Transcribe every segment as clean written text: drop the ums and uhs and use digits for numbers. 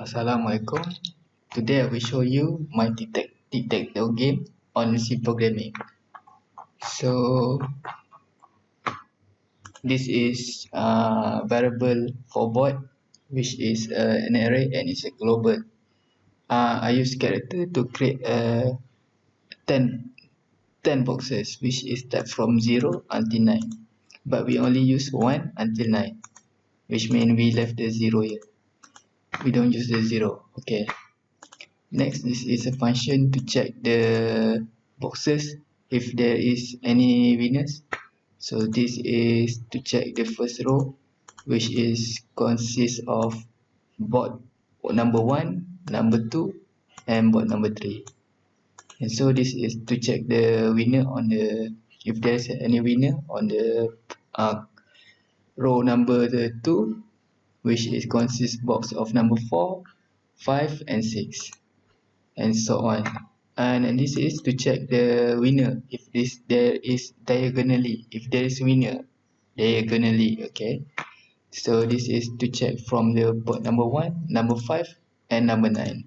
Assalamualaikum. Today I will show you my TicTacToe game on C programming. So this is variable for board, which is an array and it's a global. I use character to create 10 boxes, which is start from 0 until 9. But we only use 1 until 9, which means we left the 0 here. We don't use the 0. Okay. Next, this is a function to check the boxes if there is any winners. So this is to check the first row, which is consists of board number 1, number 2, and board number 3. And so this is to check the winner on the, if there is any winner on the row number 2, which is consists box of number 4, 5, and 6. And so on. And this is to check the winner if there is diagonally, if there is winner diagonally. Okay, so this is to check from the board number 1, number 5, and number 9.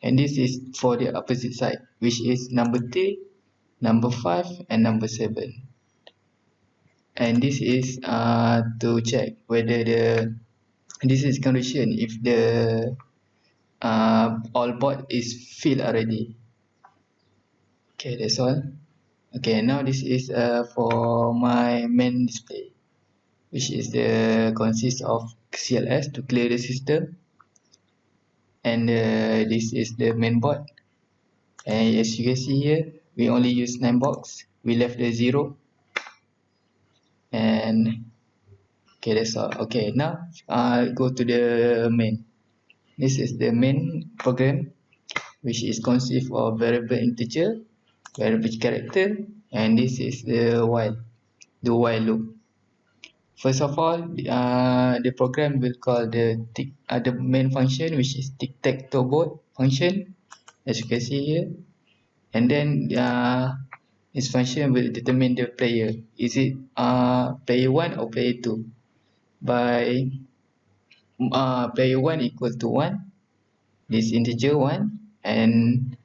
And this is for the opposite side, which is number 3, number 5, and number 7. And this is to check whether this is condition if the all board is filled already. Okay, that's all. Okay, now this is for my main display, which is the consists of CLS to clear the system, and this is the main board. And as you can see here, we only use 9 box. We left the 0. And okay, that's all. Okay, now I'll go to the main. This is the main program, which is consists of variable integer, variable character, and this is the while loop. First of all, the program will call the main function, which is TicTacToe board function, as you can see here. And then this function will determine the player. Is it player 1 or player 2? By player 1 equal to 1, this integer 1, and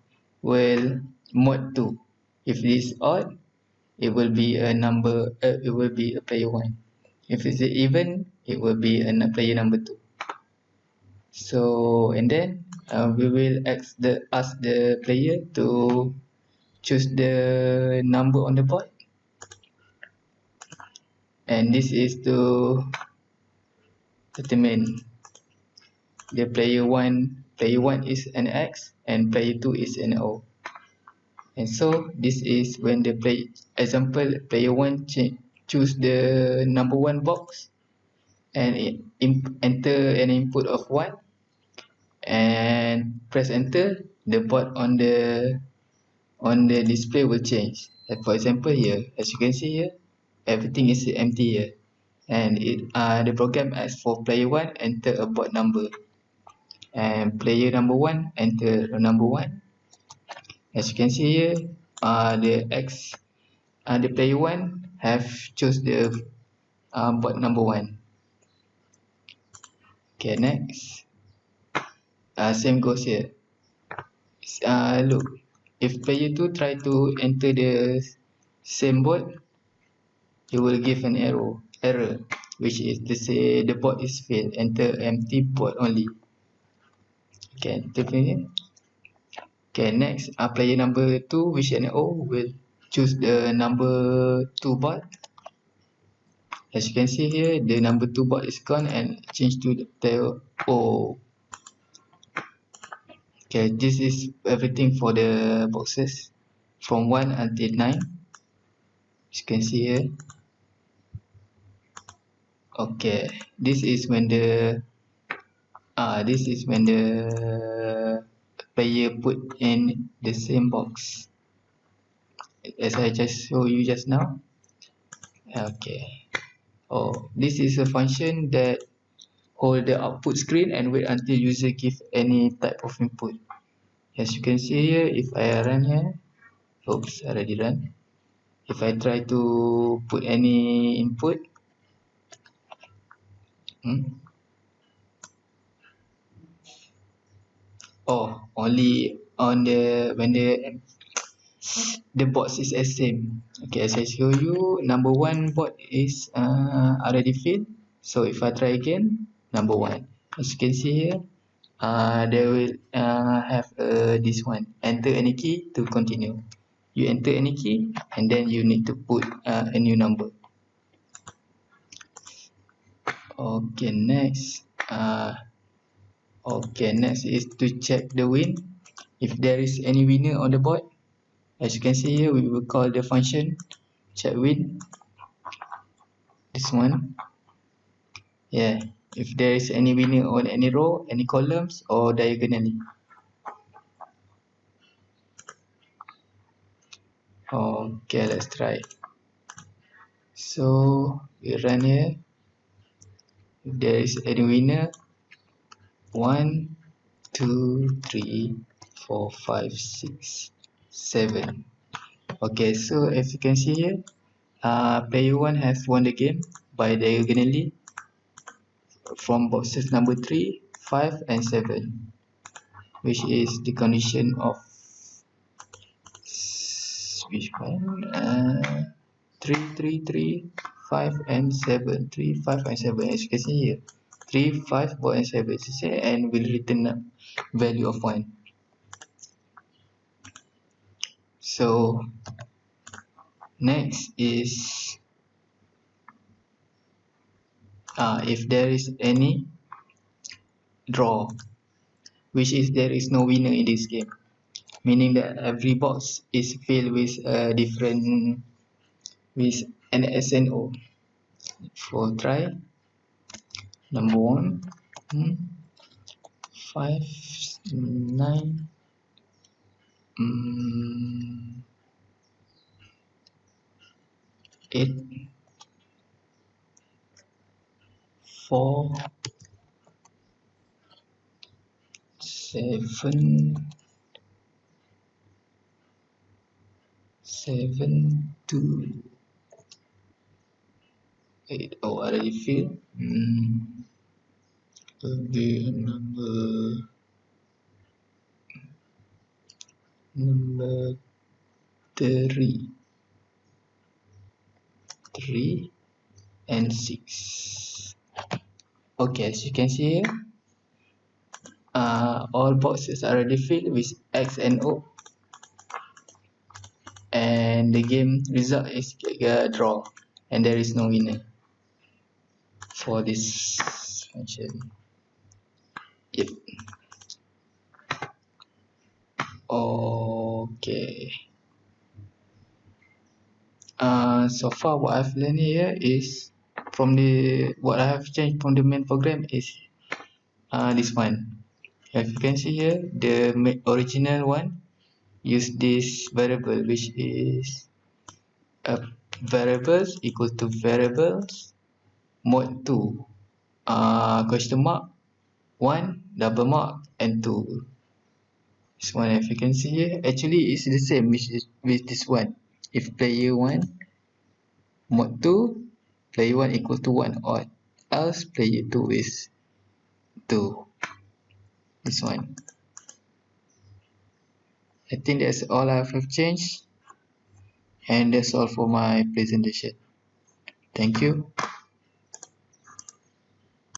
will mod 2. If it is odd, it will be a number. It will be a player 1. If it's even, it will be a player number 2. So, and then we will ask the player to choose the number on the board, and this is to determine the player 1 is an X and player 2 is an O. And so this is when the example player 1 choose the number 1 box and enter an input of 1 and press enter, the board on the display will change. Like for example here, as you can see here, everything is empty here, and the program asks for player 1 enter a board number, and player number 1 enter number 1. As you can see here, the player 1 have chose the board number 1. Okay, next. Same goes here. Look, if player 2 try to enter the same board, it will give an error, which is to say the board is filled. Enter empty board only. Okay, definitely. Okay, next, player number 2, which is an O, will choose the number 2 board. As you can see here, the number 2 board is gone and changed to the O. Okay, this is everything for the boxes from 1 until 9. As you can see here. Okay, this is when the player put in the same box as I just showed you just now. Okay. Oh, this is a function that hold the output screen and wait until user give any type of input. As you can see here, if I run here, oops, already run. If I try to put any input, Oh, only on the when the box is the same. Okay, as I show you, number one box is already filled. So if I try again, number one, as you can see here, they will have this one, enter any key to continue. You enter any key and then you need to put a new number. Okay, next. Okay, next is to check the win. If there is any winner on the board, as you can see here, we will call the function check win. This one. Yeah, if there is any winner on any row, any columns, or diagonally. Okay, let's try. So we run here. If there is any winner, 1, 2, 3, 4, 5, 6, 7. Okay, so as you can see here, player 1 has won the game by diagonally from boxes number 3, 5, and 7, which is the condition of which one? 3, 3, 3, 5, and 7. 3, 5, and 7. As you can see here, 3, 5, 4, and 7 is the same, and will return a value of 1. So next is if there is any draw, which is there is no winner in this game, meaning that every box is filled with different with an SNO. For try number 1, 5, 9, 8, 4, 7, 2, 8. Oh, already filled. Will be number 3, 3, and 6. Okay, as you can see here, all boxes are already filled with X and O, and the game result is a draw, and there is no winner for this function. Yep. Okay. So far what I've learned here is from what I have changed from the main program is this one. As you can see here, the original one use this variable, which is variables equal to variables mod 2 question mark 1 double mark and 2. This one, if you can see here, actually it's the same with this one. If player 1 mod 2, player 1 equal to 1, or else player 2 is 2. This one. I think that's all I have changed, and that's all for my presentation. Thank you.